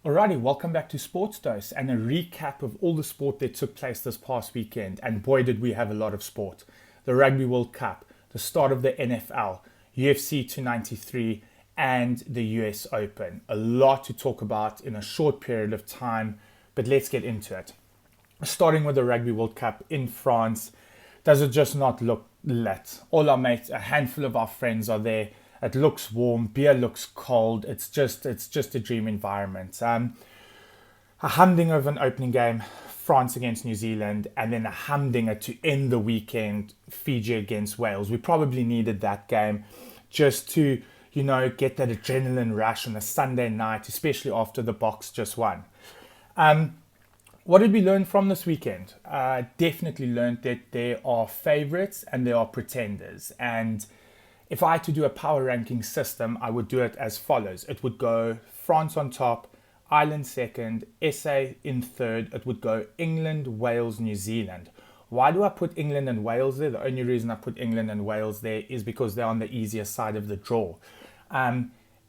Alrighty, welcome back to Sports Dose and a recap of all the sport that took place this past weekend. And boy, did we have a lot of sport. The Rugby World Cup, the start of the NFL, UFC 293, and the US Open. A lot to talk about in a short period of time, but let's get into it. Starting with the Rugby World Cup in France, does it just not look lit? All our mates, a handful of our friends are there. It looks warm, beer looks cold. It's just a dream environment. A humdinger of an opening game, France against New Zealand, and then a humdinger to end the weekend, Fiji against Wales. We probably needed that game just to, get that adrenaline rush on a Sunday night, especially after the Boks just won. What did we learn from this weekend? Definitely learned that there are favorites and there are pretenders. And if I had to do a power ranking system, I would do it as follows. It would go France on top, Ireland second, SA in third. It would go England, Wales, New Zealand. Why do I put England and Wales there? The only reason I put England and Wales there is because they're on the easier side of the draw.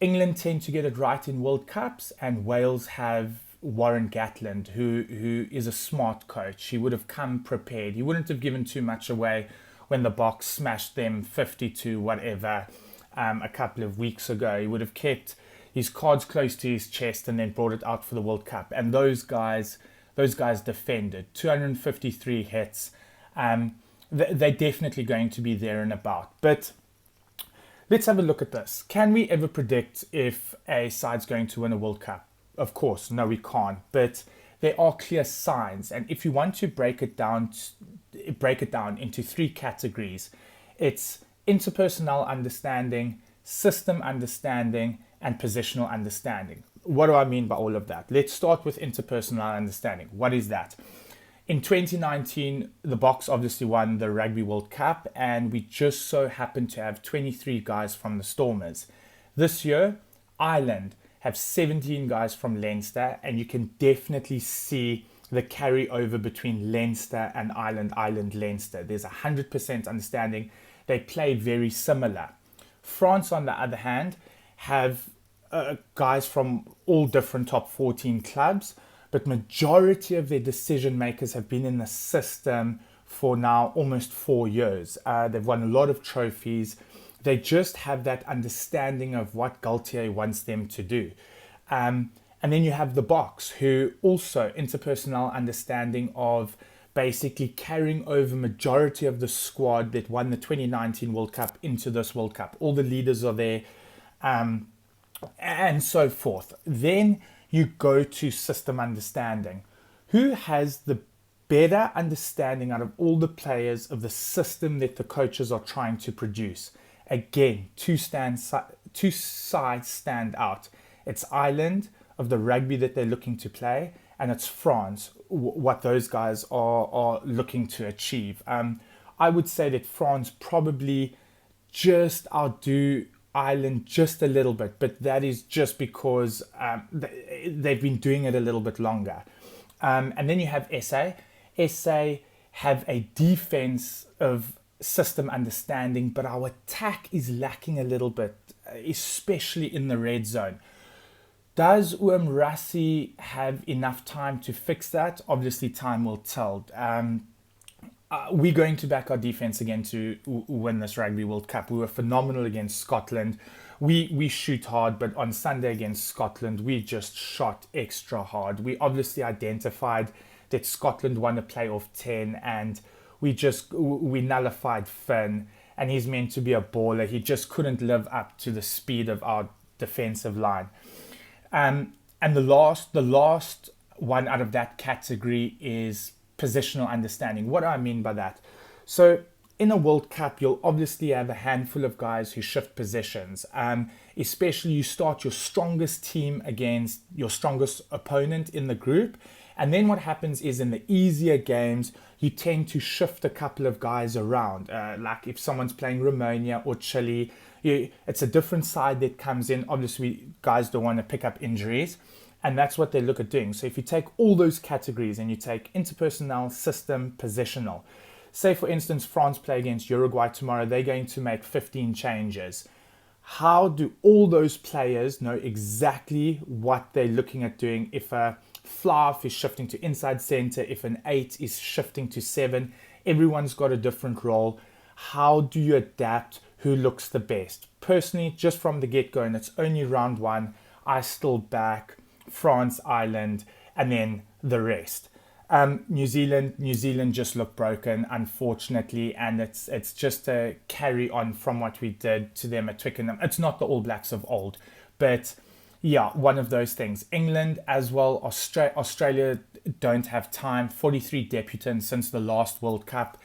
England tend to get it right in World Cups, and Wales have Warren Gatland, who is a smart coach. He would have come prepared. He wouldn't have given too much away when the Boks smashed them 50 whatever a couple of weeks ago. He would have kept his cards close to his chest and then brought it out for the World Cup. And those guys defended 253 hits. They're definitely going to be there and about. But let's have a look at this. Can we ever predict if a side's going to win a World Cup? Of course, no, we can't. But there are clear signs, and if you want to break it down into three categories, it's interpersonal understanding, system understanding, and positional understanding. What do I mean by all of that? Let's start with interpersonal understanding. What is that? In 2019, the Boks obviously won the Rugby World Cup, and we just so happened to have 23 guys from the Stormers. This year, Ireland have 17 guys from Leinster, and you can definitely see the carryover between Leinster and Ireland, Leinster. There's 100% understanding. They play very similar. France, on the other hand, have guys from all different top 14 clubs, but majority of their decision makers have been in the system for now almost 4 years. They've won a lot of trophies. They just have that understanding of what Galtier wants them to do. And then you have the Boks, who also interpersonal understanding of basically carrying over majority of the squad that won the 2019 World Cup into this World Cup. All the leaders are there, and so forth. Then you go to system understanding. Who has the better understanding out of all the players of the system that the coaches are trying to produce? Again, two sides stand out. It's Ireland of the rugby that they're looking to play, and it's France, what those guys are looking to achieve. I would say that France probably just outdo Ireland just a little bit, but that is just because they've been doing it a little bit longer. And then you have SA. SA have a defense of system understanding, but our attack is lacking a little bit, especially in the red zone. Does Rassi have enough time to fix that? Obviously, time will tell. We're going to back our defense again to win this Rugby World Cup. We were phenomenal against Scotland. We shoot hard, but on Sunday against Scotland, we just shot extra hard. We obviously identified that Scotland won a playoff 10, and we nullified Finn, and he's meant to be a baller. He just couldn't live up to the speed of our defensive line. And the last one out of that category is positional understanding. What do I mean by that? So in a World Cup, you'll obviously have a handful of guys who shift positions. Especially you start your strongest team against your strongest opponent in the group. And then what happens is in the easier games, you tend to shift a couple of guys around. Like if someone's playing Romania or Chile, it's a different side that comes in. Obviously, guys don't want to pick up injuries. And that's what they look at doing. So if you take all those categories and you take interpersonnel, system, positional. Say, for instance, France play against Uruguay tomorrow. They're going to make 15 changes. How do all those players know exactly what they're looking at doing? If a fly-off is shifting to inside center, if an 8 is shifting to 7, everyone's got a different role. How do you adapt? Who looks the best? Personally, just from the get-go, and it's only round 1, I still back France, Ireland, and then the rest. New Zealand just looked broken, unfortunately, and it's just a carry on from what we did to them at Twickenham. It's not the All Blacks of old, but yeah, one of those things. England as well. Australia don't have time. 43 debutants since the last World Cup.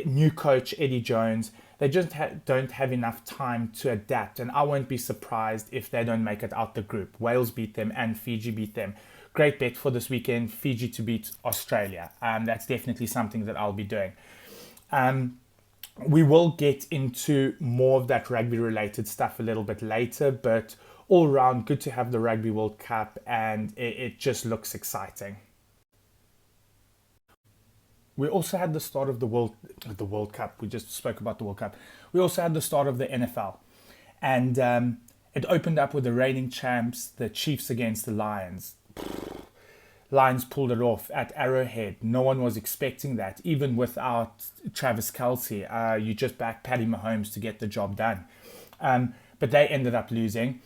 New coach Eddie Jones. They just don't have enough time to adapt, and I won't be surprised if they don't make it out the group. Wales beat them and Fiji beat them. Great bet for this weekend, Fiji to beat Australia. That's definitely something that I'll be doing. We will get into more of that rugby-related stuff a little bit later, but all around, good to have the Rugby World Cup, and it just looks exciting. We also had the start of the World Cup. We just spoke about the World Cup. We also had the start of the NFL, and it opened up with the reigning champs, the Chiefs against the Lions. Lions pulled it off at Arrowhead. No one was expecting that, even without Travis Kelce. You just back Patty Mahomes to get the job done. But they ended up losing.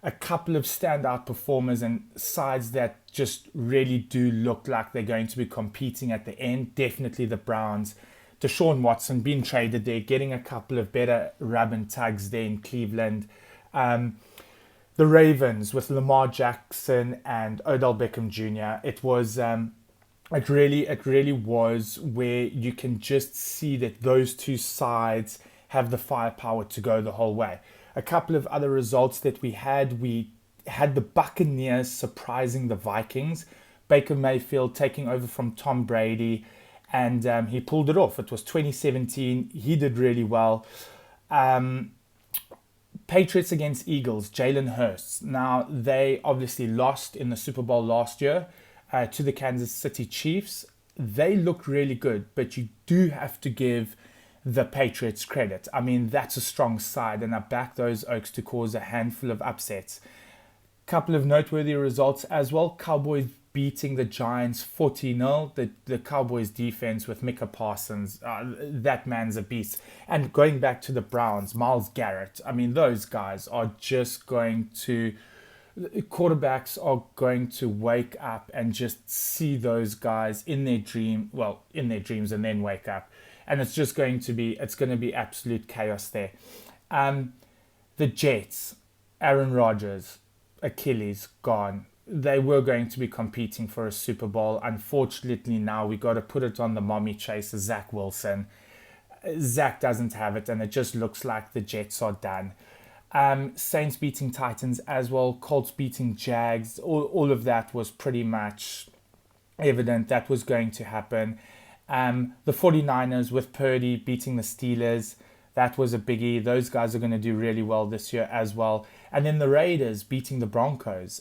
A couple of standout performers and sides that just really do look like they're going to be competing at the end. Definitely the Browns. Deshaun Watson being traded there, getting a couple of better rub and tugs there in Cleveland. The Ravens with Lamar Jackson and Odell Beckham Jr. It was, it really was where you can just see that those two sides have the firepower to go the whole way. A couple of other results that we had the Buccaneers surprising the Vikings. Baker Mayfield taking over from Tom Brady, and he pulled it off. It was 2017. He did really well. Patriots against Eagles, Jalen Hurts. Now, they obviously lost in the Super Bowl last year to the Kansas City Chiefs. They look really good, but you do have to give the Patriots credit. I mean, that's a strong side, and I back those Oaks to cause a handful of upsets. Couple of noteworthy results as well. Cowboys beating the Giants 40-0. The Cowboys defense with Micah Parsons, that man's a beast. And going back to the Browns, Myles Garrett. I mean, those guys are just quarterbacks are going to wake up and just see those guys in their dreams and then wake up. And it's going to be absolute chaos there. The Jets, Aaron Rodgers, Achilles gone. They were going to be competing for a Super Bowl. Unfortunately, now we got to put it on the mommy chaser, Zach Wilson. Zach doesn't have it, and it just looks like the Jets are done. Saints beating Titans as well. Colts beating Jags. All of that was pretty much evident that was going to happen. The 49ers with Purdy beating the Steelers. That was a biggie. Those guys are going to do really well this year as well. And then the Raiders beating the Broncos.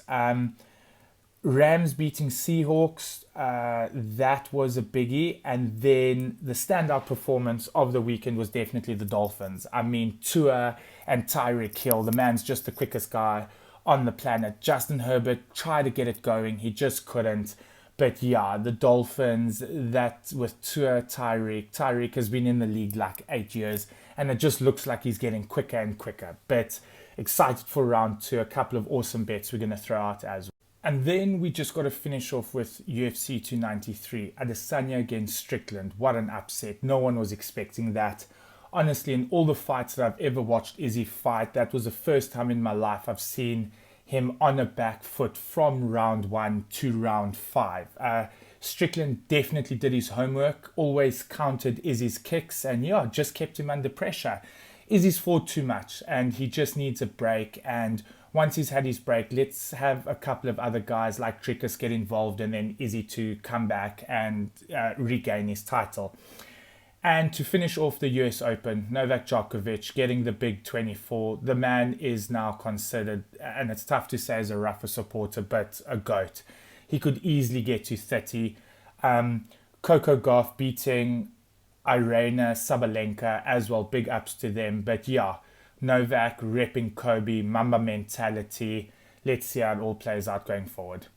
Rams beating Seahawks, that was a biggie. And then the standout performance of the weekend was definitely the Dolphins. I mean, Tua and Tyreek Hill, the man's just the quickest guy on the planet. Justin Herbert tried to get it going, he just couldn't. But yeah, the Dolphins, that with Tua, Tyreek has been in the league like 8 years, and it just looks like he's getting quicker and quicker. But excited for round 2, a couple of awesome bets we're going to throw out as well. And then we just got to finish off with UFC 293, Adesanya against Strickland. What an upset. No one was expecting that. Honestly, in all the fights that I've ever watched Izzy fight, that was the first time in my life I've seen him on a back foot from round 1 to round 5. Strickland definitely did his homework, always countered Izzy's kicks, and yeah, just kept him under pressure. Izzy's fought too much, and he just needs a break, and once he's had his break, let's have a couple of other guys like Trickus get involved, and then Izzy to come back and regain his title. And to finish off the US Open, Novak Djokovic getting the big 24. The man is now considered, and it's tough to say as a Rafa supporter, but a GOAT. He could easily get to 30. Coco Gauff beating Irina Sabalenka as well. Big ups to them. But yeah, Novak repping Kobe, Mamba mentality. Let's see how it all plays out going forward.